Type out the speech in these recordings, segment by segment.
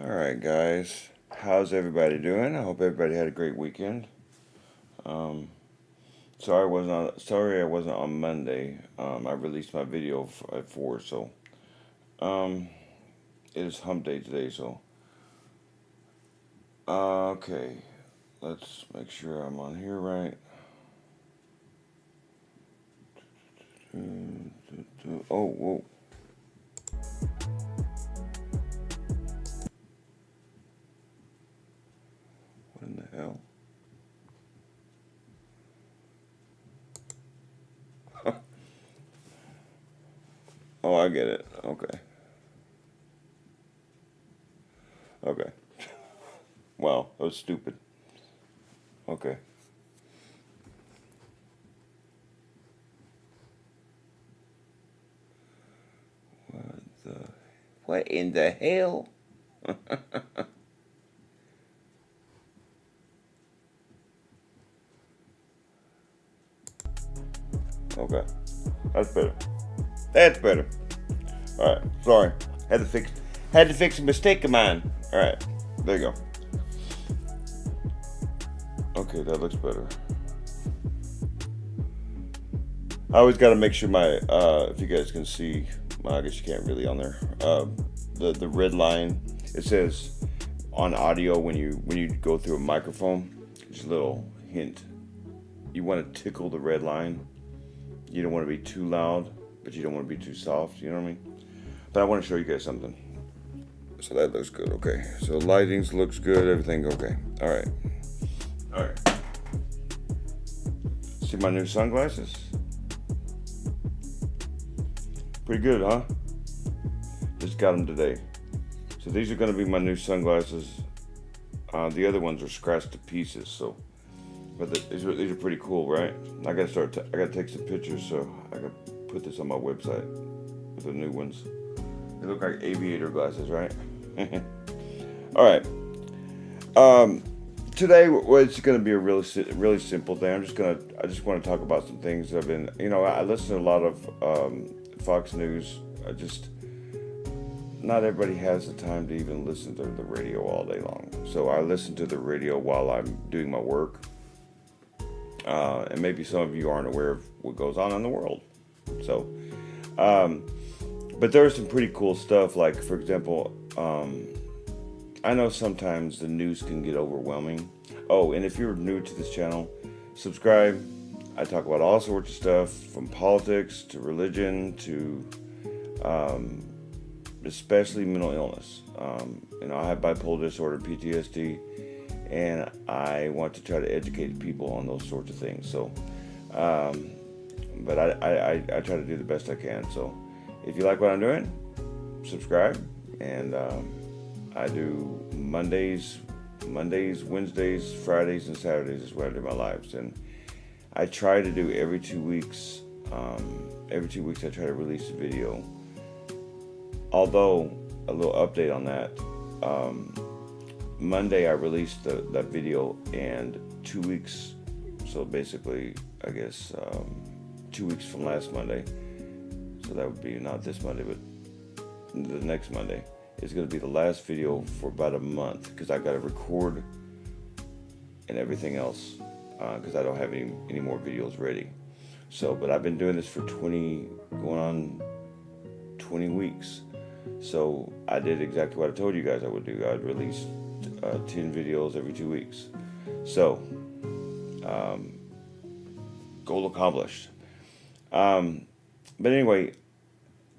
All right, guys. How's everybody doing? I hope everybody had a great weekend. Um, sorry I wasn't on Monday. I released my video at 4, so um, it is Hump Day today. So okay, let's make sure I'm on here right. Oh, whoa. What in the hell? Oh, I get it. Okay. Okay. Wow, that was stupid. Okay. What the? What in the hell? Okay, that's better. That's better. All right. Sorry. Had to fix a mistake of mine. All right. There you go. Okay, that looks better. I always got to make sure my if you guys can see, well, I guess you can't really on there. The red line, it says on audio when you go through a microphone. Just a little hint. You want to tickle the red line. You don't want to be too loud, but you don't want to be too soft. You know what I mean? But I want to show you guys something. So that looks good. Okay. So lightings looks good. Everything okay. All right. All right. See my new sunglasses? Pretty good, huh? Just got them today. So these are going to be my new sunglasses. The other ones are scratched to pieces. So, but these are pretty cool, right? I gotta take some pictures, so I gotta put this on my website with the new ones. They look like aviator glasses, right? All right. Today, well, it's going to be a really simple day. I just want to talk about some things that I've been. I listen to a lot of Fox News. Not everybody has the time to even listen to the radio all day long. So I listen to the radio while I'm doing my work. And maybe some of you aren't aware of what goes on in the world. So, but there's some pretty cool stuff. Like, for example, I know sometimes the news can get overwhelming. Oh, and if you're new to this channel, subscribe. I talk about all sorts of stuff, from politics to religion to especially mental illness. I have bipolar disorder, PTSD, and I want to try to educate people on those sorts of things. So, but I try to do the best I can. So, if you like what I'm doing, subscribe. And I do Mondays, Wednesdays, Fridays, and Saturdays is where I do my lives. And I try to do every 2 weeks. Every 2 weeks I try to release a video. Although, a little update on that. Monday I released that video, and 2 weeks, so basically, I guess 2 weeks from last Monday, so that would be not this Monday, but the next Monday, is going to be the last video for about a month, because I got to record and everything else, because I don't have any more videos ready. So, but I've been doing this for going on 20 weeks. So I did exactly what I told you guys I would do. I'd release 10 videos every 2 weeks. So, goal accomplished. But anyway,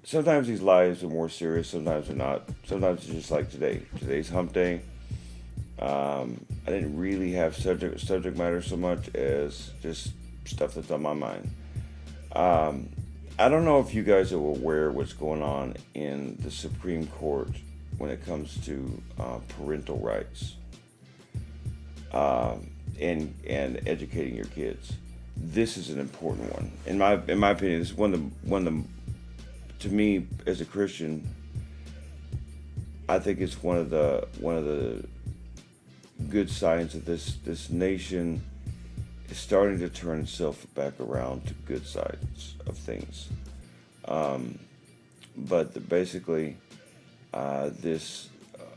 sometimes these lives are more serious, sometimes they're not. Sometimes it's just like today. Today's Hump Day. I didn't really have subject matter so much as just stuff that's on my mind. I don't know if you guys are aware of what's going on in the Supreme Court when it comes to parental rights and educating your kids. This is an important one, in my opinion. This is one of the to me as a Christian. I think it's one of the good signs that this nation is starting to turn itself back around to good sides of things. But basically, this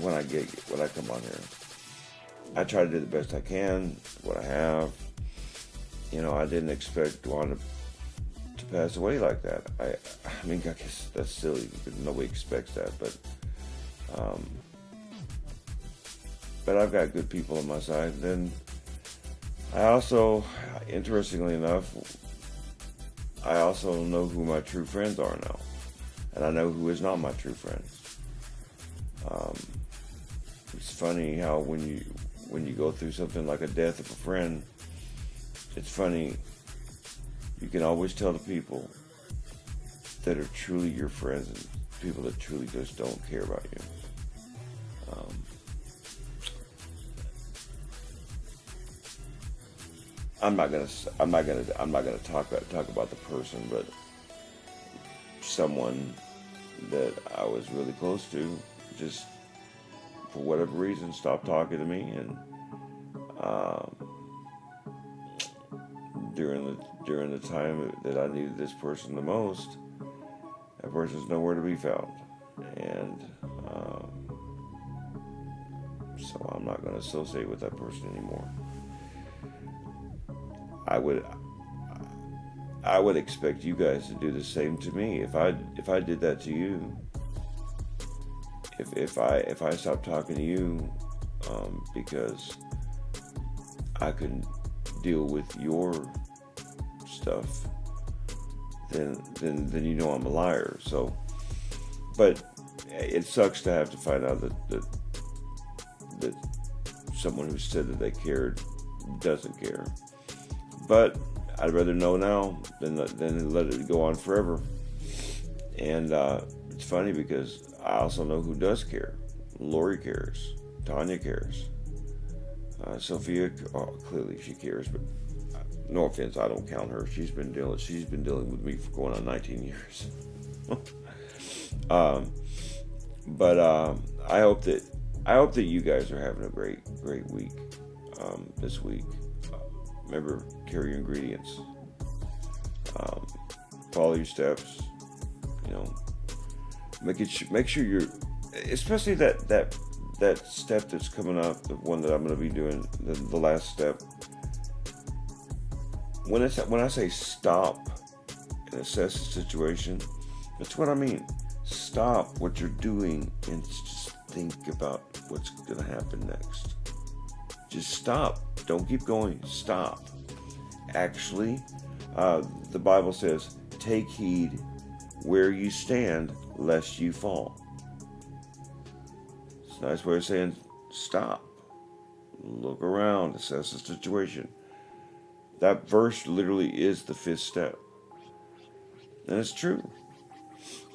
when I come on here. I try to do the best I can, what I have. I didn't expect Dwan to pass away like that. I mean, I guess that's silly because nobody expects that, but I've got good people on my side. Then I also, interestingly enough, I also know who my true friends are now, and I know who is not my true friends. It's funny how when you go through something like a death of a friend, it's funny, you can always tell the people that are truly your friends and people that truly just don't care about you. I'm not gonna talk about the person, but someone that I was really close to just for whatever reason stopped talking to me, and during the time that I needed this person the most, that person's nowhere to be found, and so I'm not going to associate with that person anymore. I would expect you guys to do the same to me. If I did that to you, if I stopped talking to you because I couldn't deal with your stuff, then I'm a liar. So, but it sucks to have to find out that someone who said that they cared doesn't care. But I'd rather know now than let it go on forever. And it's funny because I also know who does care. Lori cares. Tanya cares. Sophia, clearly she cares, but no offense, I don't count her. She's been dealing with me for going on 19 years. But I hope that you guys are having a great week this week. Remember, carry your ingredients. Follow your steps. Make sure you're, especially that step that's coming up, the one that I'm going to be doing, the last step. When I say stop and assess the situation, that's what I mean. Stop what you're doing and just think about what's going to happen next. Just stop. Don't keep going. Stop. Actually, the Bible says, take heed where you stand, lest you fall. It's a nice way of saying stop. Look around. Assess the situation. That verse literally is the fifth step. And it's true.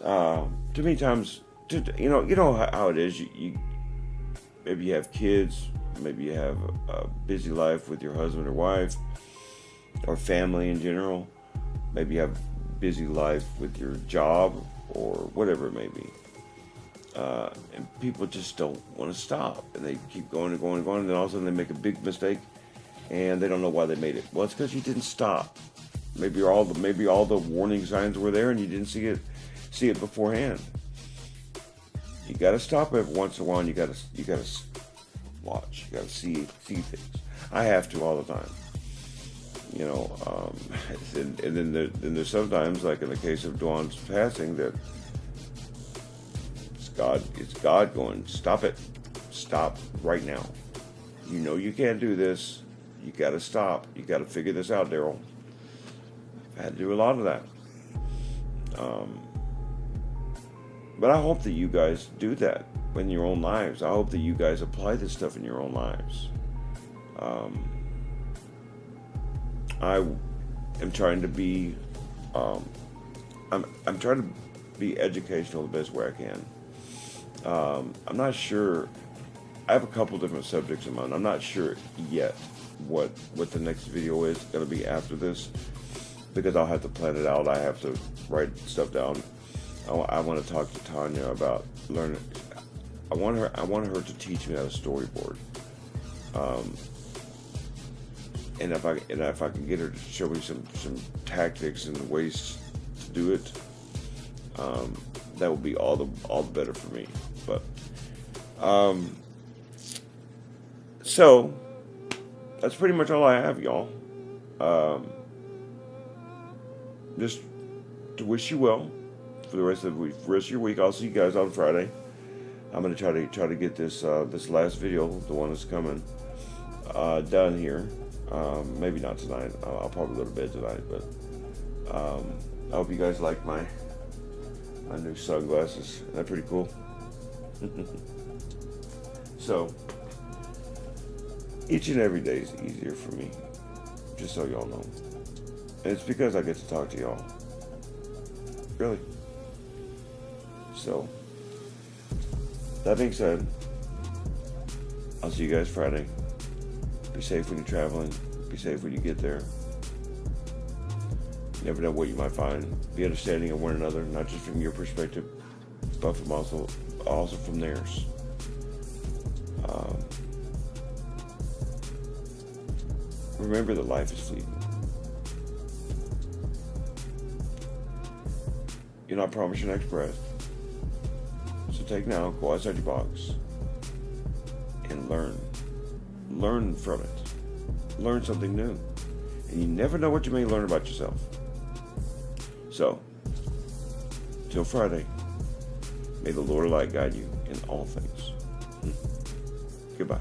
Too many times, you know how it is. You maybe you have kids. Maybe you have a busy life with your husband or wife, or family in general. Maybe you have a busy life with your job or whatever it may be. And people just don't want to stop. And they keep going and going and going. And then all of a sudden they make a big mistake and they don't know why they made it. Well, it's because you didn't stop. Maybe all the warning signs were there and you didn't see it beforehand. You got to stop every once in a while, and you got to watch. You got to see things. I have to all the time. And then there's sometimes, like in the case of Dawn's passing, that it's God going, stop it. Stop right now. You can't do this. You got to stop. You got to figure this out, Daryl. I've had to do a lot of that. But I hope that you guys do that in your own lives. I hope that you guys apply this stuff in your own lives. I am trying to be, I'm trying to be educational the best way I can. I'm not sure. I have a couple different subjects in mind. I'm not sure yet what the next video is going to be after this, because I'll have to plan it out. I have to write stuff down. I want to talk to Tanya about learning. I want her to teach me how to storyboard. And if I can get her to show me some tactics and ways to do it, that would be all the better for me. But Um, so that's pretty much all I have, y'all. Um, just to wish you well for the rest of the week, rest of your week. I'll see you guys on Friday. I'm gonna try to get this this last video, the one that's coming, done here. Maybe not tonight. I'll probably go to bed tonight, but I hope you guys like my new sunglasses. They're pretty cool. So each and every day is easier for me, just so y'all know. And it's because I get to talk to y'all. Really. So, that being said, I'll see you guys Friday. Be safe when you're traveling. Be safe when you get there. You never know what you might find. Be understanding of one another, not just from your perspective, but from also from theirs. Remember that life is fleeting. You're not promised your next breath. So take now, go outside your box, and learn. Learn from it. Learn something new. And you never know what you may learn about yourself. So, till Friday, may the Lord of Light guide you in all things. Goodbye.